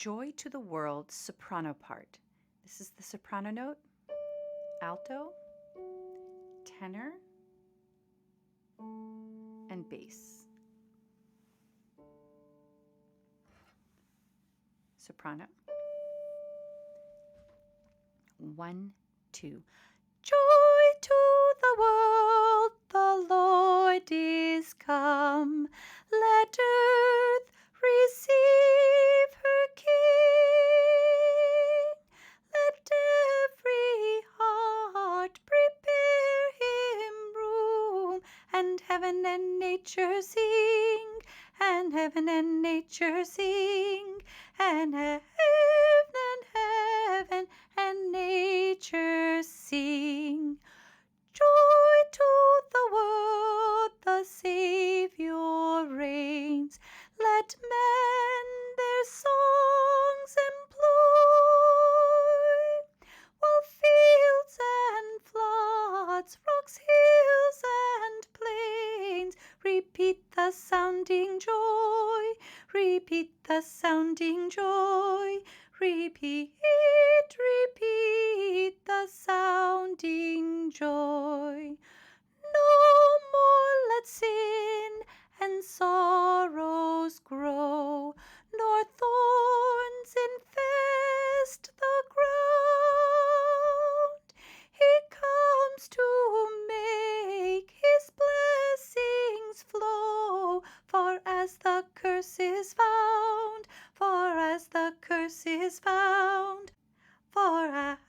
Joy to the World soprano part. This is the soprano note, alto, tenor, and bass. Soprano. 1, 2. Joy to the world, the Lord is come. Let earth receive her King. Let every heart prepare him room, and heaven and nature sing, and heaven and nature sing, and heaven and nature sing. Joy to the world, the Savior reigns. Let men their songs employ, while fields and floods, rocks, hills, and plains repeat the sounding joy, repeat the sounding joy, repeat the sounding joy. No more let sin and sorrows grow, nor thorns infest the ground. He comes to make his blessings flow, for as the curse is found, for as the curse is found, for as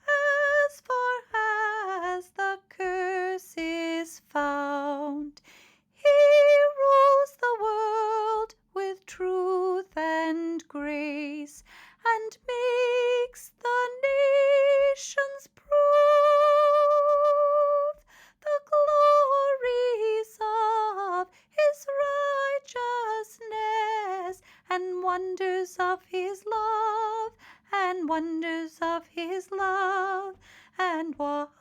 the curse is found. He rules the world with truth and grace, and makes the nations prove the glories of his righteousness, and wonders of his love, and wonders of his love, and wonders